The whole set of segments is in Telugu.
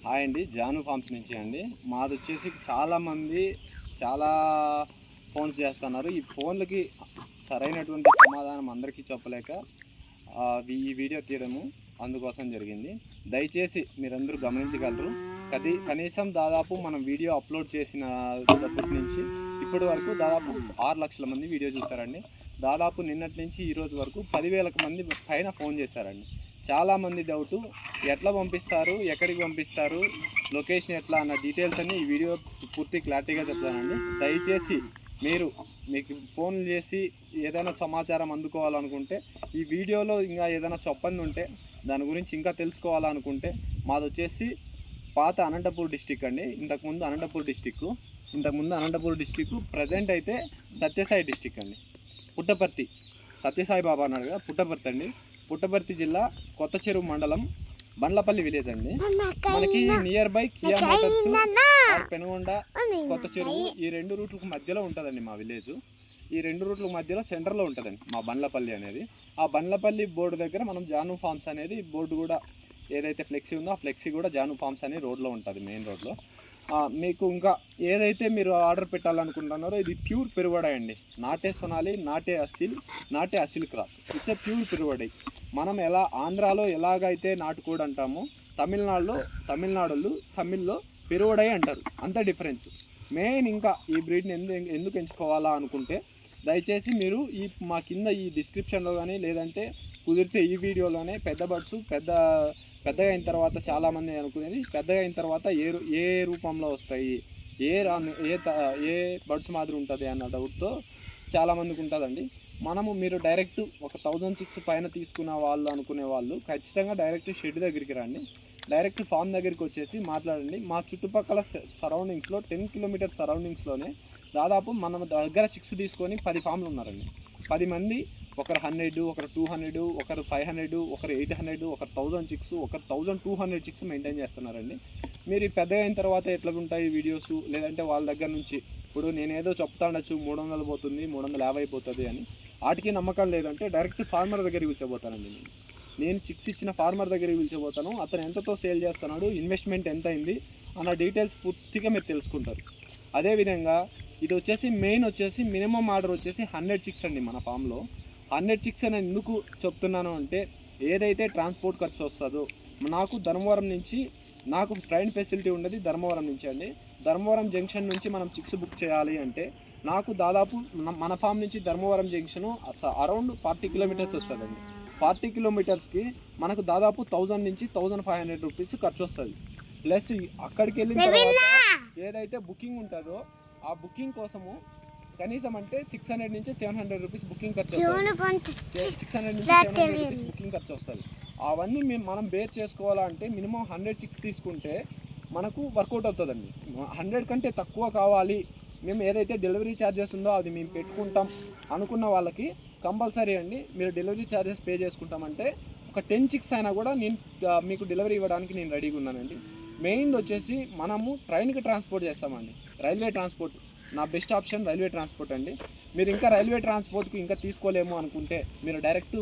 హాయ్ అండి, జాను ఫార్మ్స్ నుంచి అండి. మాది వచ్చేసి చాలామంది చాలా ఫోన్స్ చేస్తున్నారు. ఈ ఫోన్లకి సరైనటువంటి సమాధానం అందరికీ చెప్పలేక ఈ వీడియో తీయడము అందుకోసం జరిగింది. దయచేసి మీరందరూ గమనించగలరు. కనీసం దాదాపు మనం వీడియో అప్లోడ్ చేసినప్పటి నుంచి ఇప్పటి వరకు దాదాపు 6 లక్షల మంది వీడియో చూసారండి. దాదాపు నిన్నటి నుంచి ఈరోజు వరకు 10,000 మంది పైన ఫోన్ చేశారండి. చాలామంది డౌటు, ఎట్లా పంపిస్తారు, ఎక్కడికి పంపిస్తారు, లొకేషన్ ఎట్లా అన్న డీటెయిల్స్ అన్నీ ఈ వీడియో పూర్తి క్లారిటీగా చెప్తానండి. దయచేసి మీకు ఫోన్ చేసి ఏదైనా సమాచారం అందుకోవాలనుకుంటే, ఈ వీడియోలో ఇంకా ఏదైనా చెప్పంది ఉంటే, దాని గురించి ఇంకా తెలుసుకోవాలనుకుంటే, మాది వచ్చేసి పాత అనంతపూర్ డిస్టిక్ అండి. ఇంతకుముందు అనంతపూర్ డిస్టిక్, ప్రజెంట్ అయితే సత్యసాయి డిస్టిక్ అండి. పుట్టపర్తి, సత్యసాయి బాబా అన్నాడు కదా, పుట్టపర్తి అండి. పుట్టపర్తి జిల్లా కొత్త చెరువు మండలం, బండ్లపల్లి విలేజ్ అండి. మనకి near by Kia Motors, Penugonda, Kotha Cheruvu ఈ 2 రూట్లకు మధ్యలో ఉంటుందండి మా విలేజ్. ఈ 2 రూట్ల మధ్యలో సెంటర్లో ఉంటుందండి మా బండ్లపల్లి అనేది. ఆ బండ్లపల్లి బోర్డు దగ్గర మనం జాను ఫార్మ్స్ అనేది బోర్డు కూడా ఏదైతే ఫ్లెక్సీ ఉందో ఆ ఫ్లెక్సీ కూడా జాను ఫార్మ్స్ అనే రోడ్లో ఉంటుంది, మెయిన్ రోడ్లో. మీకు ఇంకా ఏదైతే మీరు ఆర్డర్ పెట్టాలనుకుంటున్నారో ఇది ప్యూర్ పెరువడై అండి. నాటే సొనాలి, నాటే అసిల్ క్రాస్. ఇట్స్ ఏ ప్యూర్ పెరువడై. మనం ఆంధ్రాలో ఎలాగైతే నాటుకోడి అంటామో, తమిళ్లో పెరువడై అంటారు. అంత డిఫరెన్స్. మెయిన్ ఇంకా ఈ బ్రీడ్ని ఎందుకు ఎంచుకోవాలా అనుకుంటే, దయచేసి మీరు మా కింద ఈ డిస్క్రిప్షన్లో కానీ, లేదంటే కుదిరితే ఈ వీడియోలోనే పెద్దగా అయిన తర్వాత చాలామంది అనుకునేది, పెద్దగా అయిన తర్వాత ఏ రూపంలో వస్తాయి, ఏ బర్డ్స్ మాదిరి ఉంటుంది అన్న డౌట్తో చాలామందికి ఉంటుందండి. మీరు డైరెక్ట్ ఒక 1000 చిక్స్ పైన తీసుకున్న వాళ్ళు అనుకునే వాళ్ళు ఖచ్చితంగా డైరెక్ట్ షెడ్ దగ్గరికి రండి. డైరెక్ట్ ఫామ్ దగ్గరికి వచ్చేసి మాట్లాడండి. మా చుట్టుపక్కల సరౌండింగ్స్లో 10 కిలోమీటర్ సరౌండింగ్స్లోనే దాదాపు మన దగ్గర చిక్స్ తీసుకొని 10 ఫామ్లు ఉన్నారండి. 10 మంది, ఒకరు 100, ఒకరు 200, ఒకరు 500, ఒకరు 800, ఒకరు 1000 చిక్స్, ఒకరు 1200 చిక్స్ మెయింటైన్ చేస్తున్నారండి. మీరు పెద్దగా అయిన తర్వాత ఎట్లా ఉంటాయి వీడియోస్, లేదంటే వాళ్ళ దగ్గర నుంచి ఇప్పుడు నేనేదో చెప్తాండొచ్చు 300 పోతుంది, 350 పోతుంది అని, వాటికి నమ్మకం లేదంటే డైరెక్ట్ ఫార్మర్ దగ్గరికి పిలిచబోతానండి. నేను చిక్స్ ఇచ్చిన ఫార్మర్ దగ్గరికి పిలిచబోతాను. అతను ఎంతతో సేల్ చేస్తున్నాడు, ఇన్వెస్ట్మెంట్ ఎంత అయింది అన్న డీటెయిల్స్ పూర్తిగా మీరు తెలుసుకుంటారు. అదేవిధంగా ఇది వచ్చేసి మెయిన్ వచ్చేసి మినిమం ఆర్డర్ వచ్చేసి 100 చిక్స్ అండి. మన ఫామ్లో 100 చిక్స్ అని ఎందుకు చెప్తున్నాను అంటే, ఏదైతే ట్రాన్స్పోర్ట్ ఖర్చు వస్తుందో, నాకు ధర్మవరం నుంచి నాకు ట్రైన్ ఫెసిలిటీ ఉండదు. ధర్మవరం నుంచి అండి, ధర్మవరం జంక్షన్ నుంచి మనం చిక్స్ బుక్ చేయాలి అంటే నాకు దాదాపు మన ఫామ్ నుంచి ధర్మవరం జంక్షను అరౌండ్ 40 కిలోమీటర్స్ వస్తుందండి. 40 కిలోమీటర్స్కి మనకు దాదాపు 1000 నుంచి 1500 రూపీస్ ఖర్చు వస్తుంది. ప్లస్ అక్కడికి వెళ్ళిన తర్వాత ఏదైతే బుకింగ్ ఉంటుందో ఆ బుకింగ్ కోసము కనీసం అంటే 600 నుంచి 700 రూపీస్ బుకింగ్ ఖర్చు వస్తుంది. 600 నుంచి 700 రూపీస్ బుకింగ్ ఖర్చు వస్తుంది. అవన్నీ మనం బేర్ చేసుకోవాలంటే మినిమం 100 చిక్స్ తీసుకుంటే మనకు వర్కౌట్ అవుతుందండి. 100 కంటే తక్కువ కావాలి, మేము ఏదైతే డెలివరీ ఛార్జెస్ ఉందో అది మేము పెట్టుకుంటాం అనుకున్న వాళ్ళకి కంపల్సరీ అండి మీరు డెలివరీ ఛార్జెస్ పే చేసుకుంటామంటే ఒక 10 చిక్స్ అయినా కూడా నేను మీకు డెలివరీ ఇవ్వడానికి నేను రెడీగా ఉన్నానండి. మెయిన్ వచ్చేసి మనము ట్రైన్కి ట్రాన్స్పోర్ట్ చేస్తామండి. రైల్వే ట్రాన్స్పోర్ట్ నా బెస్ట్ ఆప్షన్ రైల్వే ట్రాన్స్పోర్ట్ అండి. మీరు ఇంకా రైల్వే ట్రాన్స్పోర్ట్కి ఇంకా తీసుకోలేము అనుకుంటే మీరు డైరెక్ట్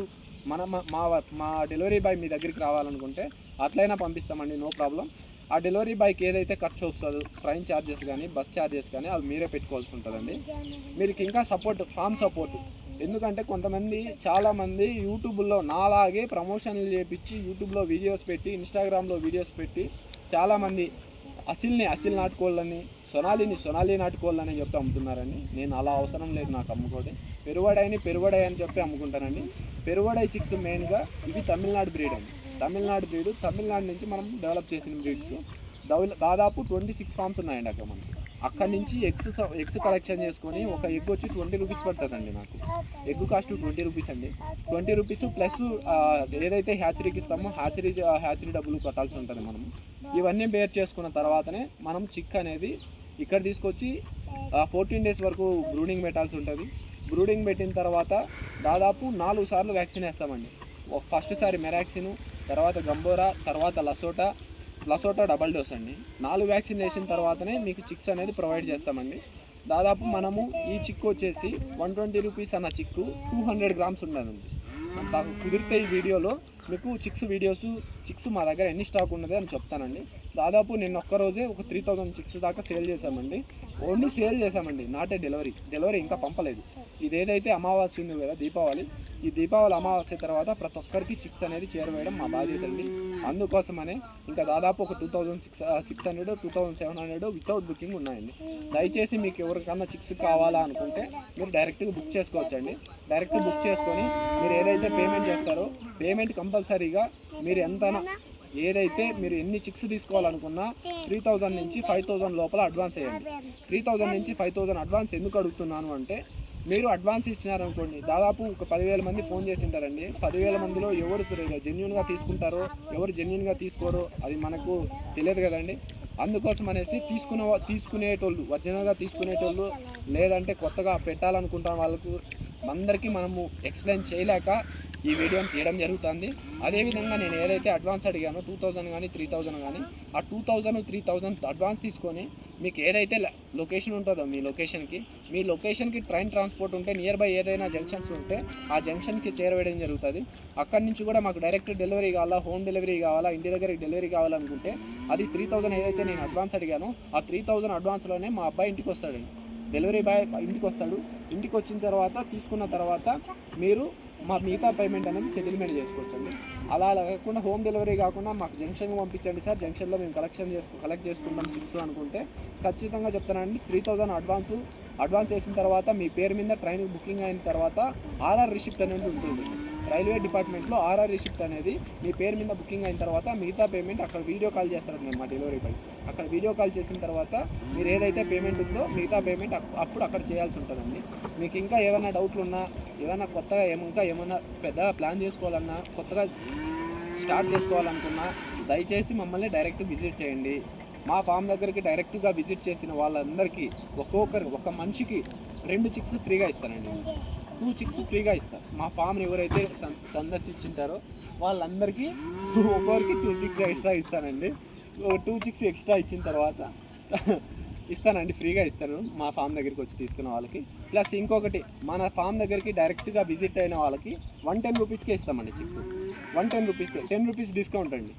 మా డెలివరీ బాయ్ మీ దగ్గరికి రావాలనుకుంటే అట్లయినా పంపిస్తామండి, నో ప్రాబ్లం. ఆ డెలివరీ బాయ్కి ఏదైతే ఖర్చు వస్తుందో ట్రైన్ ఛార్జెస్ కానీ బస్ ఛార్జెస్ కానీ అవి మీరే పెట్టుకోవాల్సి ఉంటుందండి. మీరు ఇంకా ఫామ్ సపోర్ట్, ఎందుకంటే కొంతమంది చాలామంది యూట్యూబ్లో నాలాగే ప్రమోషన్లు చేపించి యూట్యూబ్లో వీడియోస్ పెట్టి, ఇన్స్టాగ్రామ్లో వీడియోస్ పెట్టి చాలామంది అసిల్ నాటుకోళ్ళని, సొనాలి నాటుకోళ్ళని చెప్పి అమ్ముతున్నారండి. నేను అలా అవసరం లేదు నాకు అమ్ముకోండి. పెరువడై అని చెప్పి అమ్ముకుంటానండి. పెరువడై చిక్స్ మెయిన్గా ఇవి తమిళనాడు బ్రీడ్ అండి. తమిళనాడు నుంచి మనం డెవలప్ చేసిన బ్రీడ్స్. దాదాపు 26 ఫామ్స్ ఉన్నాయండి అక్కడ మనకి. అక్కడి నుంచి ఎగ్స్ కలెక్షన్ చేసుకొని ఒక ఎగ్ వచ్చి 20 రూపీస్ పడుతుందండి. నాకు ఎగ్ కాస్ట్ 20 రూపీస్ అండి. 20 రూపీస్ ప్లస్ ఏదైతే హ్యాచరీకి ఇస్తామో హ్యాచరీ డబ్బులు కట్టాల్సి ఉంటుంది మనము. ఇవన్నీ బేర్ చేసుకున్న తర్వాతనే మనం చిక్ అనేది ఇక్కడ తీసుకొచ్చి 14 డేస్ వరకు బ్రూడింగ్ పెట్టాల్సి ఉంటుంది. బ్రూడింగ్ పెట్టిన తర్వాత దాదాపు 4 సార్లు వ్యాక్సిన్ వేస్తామండి. ఫస్ట్ సారి మెరాక్సిన్, తర్వాత గంబోరా, తర్వాత లసోటా డబల్ డోస్ అండి. 4 వ్యాక్సిన్ వేసిన తర్వాతనే మీకు చిక్స్ అనేది ప్రొవైడ్ చేస్తామండి. దాదాపు మనము ఈ చిక్కు వచ్చేసి 120 రూపీస్ అన్న చిక్కు 200 గ్రామ్స్ ఉండదండి. కుదిరితే ఈ వీడియోలో మీకు చిక్స్ మా దగ్గర ఎన్ని స్టాక్ ఉన్నది అని చెప్తానండి. దాదాపు నేను ఒక్కరోజే ఒక 3000 చిక్స్ దాకా సేల్ చేశామండి. ఓన్లీ సేల్ చేశామండి, నాటే డెలివరీ ఇంకా పంపలేదు. ఇదేదైతే అమావాస్య ఉంది కదా దీపావళి, ఈ దీపావళి అమావాస్య తర్వాత ప్రతి ఒక్కరికి చిక్స్ అనేది చేరవేయడం మా బాధ్యత అండి. అందుకోసమనే ఇంకా దాదాపు ఒక 2600 2700 వితౌట్ బుకింగ్ ఉన్నాయండి. దయచేసి మీకు ఎవరికన్నా చిక్స్ కావాలా అనుకుంటే మీరు డైరెక్ట్గా బుక్ చేసుకోవచ్చండి. డైరెక్ట్ బుక్ చేసుకొని మీరు ఏదైతే పేమెంట్ చేస్తారో పేమెంట్ కంపల్సరీగా మీరు ఏదైతే మీరు ఎన్ని చిక్స్ తీసుకోవాలనుకున్నా 3000 నుంచి 5000 లోపల అడ్వాన్స్ వేయండి. 3000 నుంచి 5000 అడ్వాన్స్ ఎందుకు అడుగుతున్నాను అంటే, మీరు అడ్వాన్స్ ఇచ్చినారనుకోండి, దాదాపు ఒక 10,000 మంది ఫోన్ చేసి ఉంటారండి. 10,000 మందిలో ఎవరు జెన్యున్గా తీసుకుంటారో ఎవరు జెన్యున్గా తీసుకోరో అది మనకు తెలియదు కదండి. అందుకోసం అనేసి తీసుకునేటోళ్ళు ఒరిజినల్గా తీసుకునేటోళ్ళు లేదంటే కొత్తగా పెట్టాలనుకుంటున్న వాళ్ళకు అందరికీ మనము ఎక్స్ప్లెయిన్ చేయలేక ఈ వీడియోని తీయడం జరుగుతుంది. అదేవిధంగా నేను ఏదైతే అడ్వాన్స్ అడిగానో 2000 కానీ 3000 కానీ ఆ 2000 3000 అడ్వాన్స్ తీసుకొని మీకు ఏదైతే లొకేషన్ ఉంటుందో మీ లొకేషన్కి ట్రైన్ ట్రాన్స్పోర్ట్ ఉంటే నియర్ బై ఏదైనా జంక్షన్స్ ఉంటే ఆ జంక్షన్కి చేరవేయడం జరుగుతుంది. అక్కడి నుంచి కూడా మాకు డైరెక్ట్ డెలివరీ కావాలా, హోమ్ డెలివరీ కావాలా, ఇంటి దగ్గరికి డెలివరీ కావాలనుకుంటే అది 3000 ఏదైతే నేను అడ్వాన్స్ అడిగానో ఆ 3000 అడ్వాన్స్లోనే మా అబ్బాయి ఇంటికి వస్తాడండి. డెలివరీ బాయ్ ఇంటికి వస్తాడు. ఇంటికి వచ్చిన తర్వాత తీసుకున్న తర్వాత మీరు మా మిగతా పేమెంట్ అనేది సెటిల్మెంట్ చేసుకోవచ్చండి. అలా కాకుండా హోమ్ డెలివరీ కాకుండా మాకు జంక్షన్కి పంపించండి సార్, జంక్షన్లో మేము కలెక్ట్ చేసుకుంటాం చిప్స్ అనుకుంటే ఖచ్చితంగా చెప్తానండి. 3000 అడ్వాన్స్ వేసిన తర్వాత మీ పేరు మీద ట్రైన్ బుకింగ్ అయిన తర్వాత ఆర్ఆర్ రిసిప్ట్ అనేది ఉంటుంది. రైల్వే డిపార్ట్మెంట్లో ఆర్ఆర్ రిసిప్ట్ అనేది మీ పేరు మీద బుకింగ్ అయిన తర్వాత మిగతా పేమెంట్ అక్కడ వీడియో కాల్ చేస్తారు నేను మా డెలివరీ బాయ్. అక్కడ వీడియో కాల్ చేసిన తర్వాత మీరు ఏదైతే పేమెంట్ ఉందో మిగతా పేమెంట్ అప్పుడు అక్కడ చేయాల్సి ఉంటుందండి. మీకు ఇంకా ఏమైనా డౌట్లు ఉన్నా, ఏమైనా కొత్తగా ఏమైనా పెద్దగా ప్లాన్ చేసుకోవాలన్నా, కొత్తగా స్టార్ట్ చేసుకోవాలనుకున్నా దయచేసి మమ్మల్ని డైరెక్ట్ విజిట్ చేయండి. మా ఫామ్ దగ్గరికి డైరెక్ట్గా విజిట్ చేసిన వాళ్ళందరికీ ఒక మనిషికి 2 చిక్స్ ఫ్రీగా ఇస్తానండి. 2 చిక్స్ ఫ్రీగా ఇస్తాను. మా ఫామ్ని ఎవరైతే సందర్శించుంటారో వాళ్ళందరికీ ఒక్కొక్కరికి 2 చిక్స్ ఎక్స్ట్రా ఇస్తానండి. 2 చిక్స్ ఎక్స్ట్రా ఇచ్చిన తర్వాత ఇస్తానండి, ఫ్రీగా ఇస్తాను మా ఫామ్ దగ్గరికి వచ్చి తీసుకున్న వాళ్ళకి. ప్లస్ ఇంకొకటి, మన ఫామ్ దగ్గరికి డైరెక్ట్గా విజిట్ అయిన వాళ్ళకి 110 రూపీస్కే ఇస్తామండి చిక్కు. 110 రూపీస్, 10 రూపీస్ డిస్కౌంట్ అండి.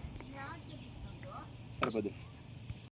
సరిపోదు.